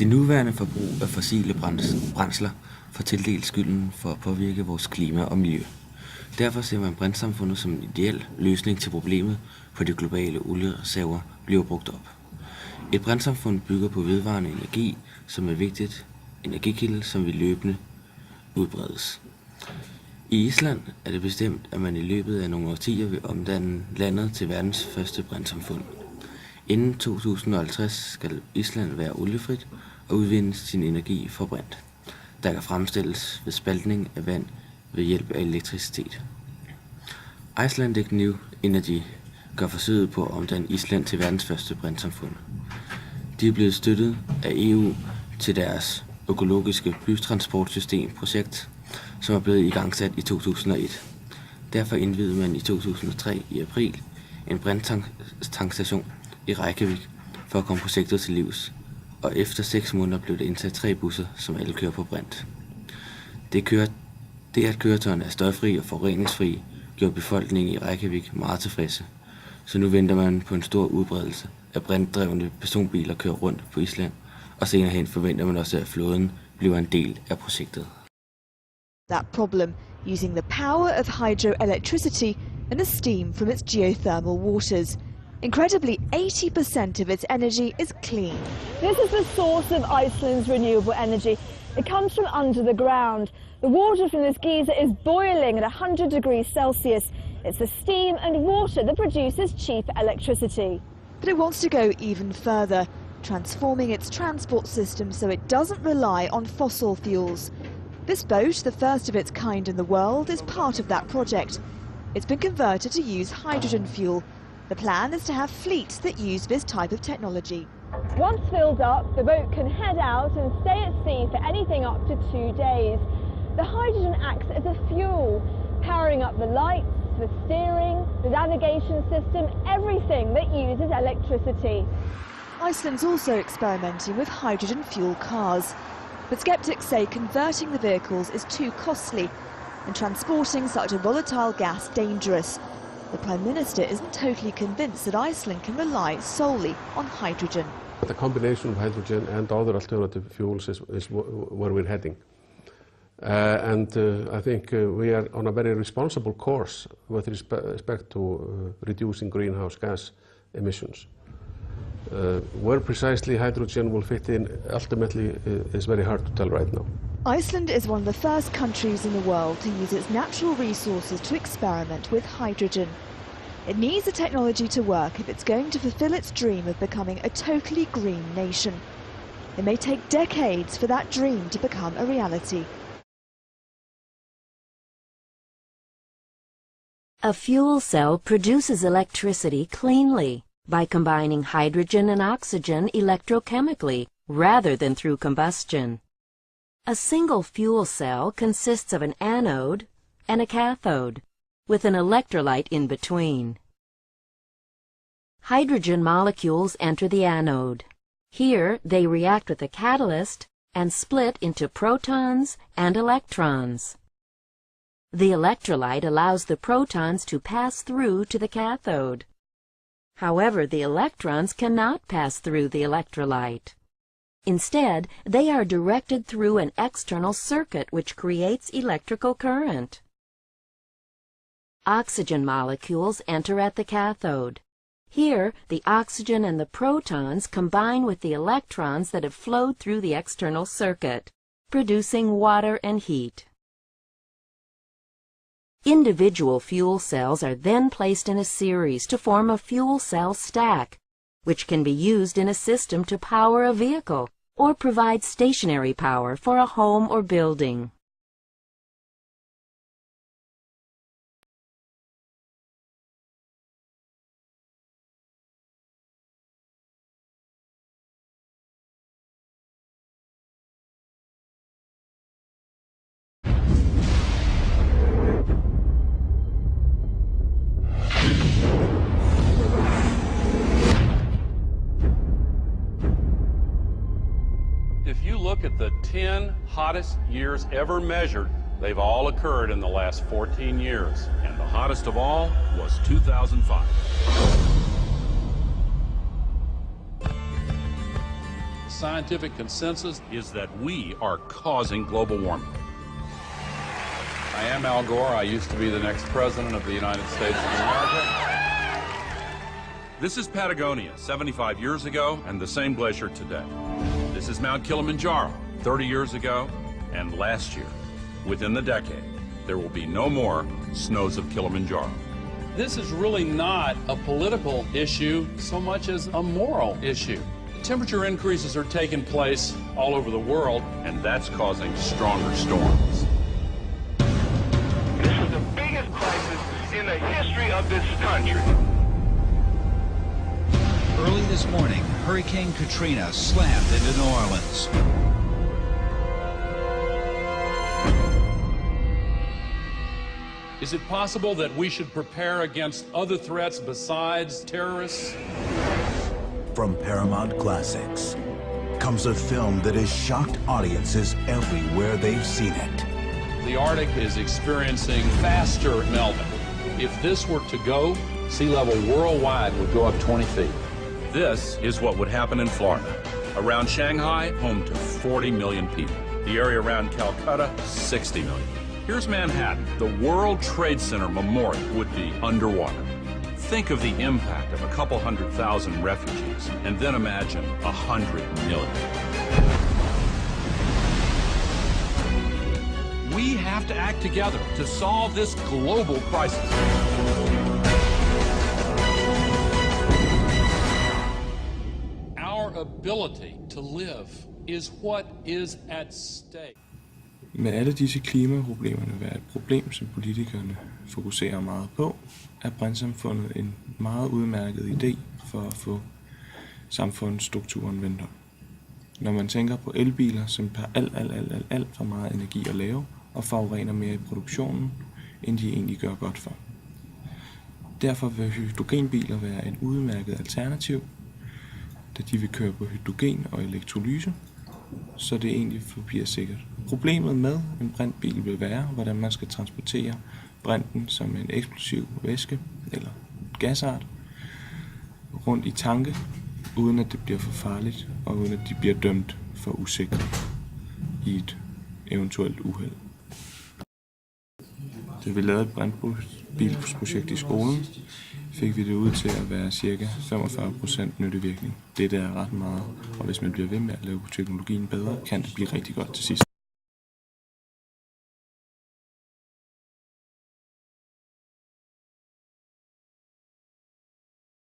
Det nuværende forbrug af fossile brændsler får tildelt skylden for at påvirke vores klima og miljø. Derfor ser man brændsamfundet som en ideel løsning til problemet, for de globale oliereserver bliver brugt op. Et brændsamfund bygger på vedvarende energi, som er vigtigt energikilde, som vil løbende udbredes. I Island er det bestemt, at man i løbet af nogle årtier vil omdanne landet til verdens første brændsamfund. Inden 2050 skal Island være oliefrit og udvinde sin energi fra brint, der kan fremstilles ved spaltning af vand ved hjælp af elektricitet. Icelandic New Energy gør forsøget på at omdanne Island til verdens første brændsamfund. De er blevet støttet af EU til deres økologiske bytransportsystem-projekt, som er blevet igangsat i 2001. Derfor indvidede man i 2003 i april en brinttanksstation i Reykjavik for at komme projektet til livs, og efter 6 måneder blev der indsat 3 busser, som alle kører på brint. Det at køretøjerne er støjfri og forureningsfri, gjorde befolkningen i Reykjavik meget tilfredse, så nu venter man på en stor udbredelse af brintdrevne personbiler kører rundt på Island, og senere hen forventer man også, at flåden bliver en del af projektet. That problem using the power of hydroelectricity and the steam from its geothermal waters. Incredibly, 80% of its energy is clean. This is the source of Iceland's renewable energy. It comes from under the ground. The water from this geyser is boiling at 100 degrees Celsius. It's the steam and water that produces cheap electricity. But it wants to go even further, transforming its transport system so it doesn't rely on fossil fuels. This boat, the first of its kind in the world, is part of that project. It's been converted to use hydrogen fuel. The plan is to have fleets that use this type of technology. Once filled up, the boat can head out and stay at sea for anything up to 2 days. The hydrogen acts as a fuel, powering up the lights, the steering, the navigation system, everything that uses electricity. Iceland's also experimenting with hydrogen fuel cars. But skeptics say converting the vehicles is too costly and transporting such a volatile gas dangerous. The Prime Minister isn't totally convinced that Iceland can rely solely on hydrogen. The combination of hydrogen and other alternative fuels is where we're heading. I think we are on a very responsible course with respect to reducing greenhouse gas emissions. Where precisely hydrogen will fit in ultimately is very hard to tell right now. Iceland is one of the first countries in the world to use its natural resources to experiment with hydrogen. It needs the technology to work if it's going to fulfill its dream of becoming a totally green nation. It may take decades for that dream to become a reality. A fuel cell produces electricity cleanly by combining hydrogen and oxygen electrochemically rather than through combustion. A single fuel cell consists of an anode and a cathode, with an electrolyte in between. Hydrogen molecules enter the anode. Here they react with a catalyst and split into protons and electrons. The electrolyte allows the protons to pass through to the cathode. However, the electrons cannot pass through the electrolyte. Instead, they are directed through an external circuit which creates electrical current. Oxygen molecules enter at the cathode. Here, the oxygen and the protons combine with the electrons that have flowed through the external circuit, producing water and heat. Individual fuel cells are then placed in a series to form a fuel cell stack, which can be used in a system to power a vehicle or provide stationary power for a home or building. If you look at the 10 hottest years ever measured, they've all occurred in the last 14 years. And the hottest of all was 2005. scientific consensus is that we are causing global warming. I am Al Gore. I used to be the next president of the United States of America. This is Patagonia 75 years ago and the same glacier today. This is Mount Kilimanjaro 30 years ago and last year. Within the decade, there will be no more snows of Kilimanjaro. This is really not a political issue so much as a moral issue. Temperature increases are taking place all over the world, and that's causing stronger storms. This is the biggest crisis in the history of this country. Early this morning, Hurricane Katrina slammed into New Orleans. Is it possible that we should prepare against other threats besides terrorists? From Paramount Classics comes a film that has shocked audiences everywhere they've seen it. The Arctic is experiencing faster melting. If this were to go, sea level worldwide would go up 20 feet. This is what would happen in Florida. Around Shanghai, home to 40 million people. The area around Calcutta, 60 million. Here's Manhattan. The World Trade Center Memorial would be underwater. Think of the impact of a couple 100,000 refugees, and then imagine 100 million. We have to act together to solve this global crisis. Our ability to live is what is at stake. Med alle disse klimaproblemerne være et problem, som politikerne fokuserer meget på, er brintsamfundet en meget udmærket idé for at få samfundsstrukturen vendt om. Når man tænker på elbiler, som per alt for meget energi at lave og forurener mere i produktionen, end de egentlig gør godt for. Derfor vil hydrogenbiler være et udmærket alternativ, da de vil køre på hydrogen og elektrolyse, så det egentlig bliver sikkert. Problemet med en brintbil vil være, hvordan man skal transportere brinten som en eksplosiv væske eller gasart rundt i tanke, uden at det bliver for farligt og uden at de bliver dømt for usikre i et eventuelt uheld. Da vi lavede et brintbilsprojekt i skolen, fik vi det ud til at være ca. 45% nyttevirkning. Det er ret meget, og hvis man bliver ved med at lave teknologien bedre, kan det blive rigtig godt til sidst.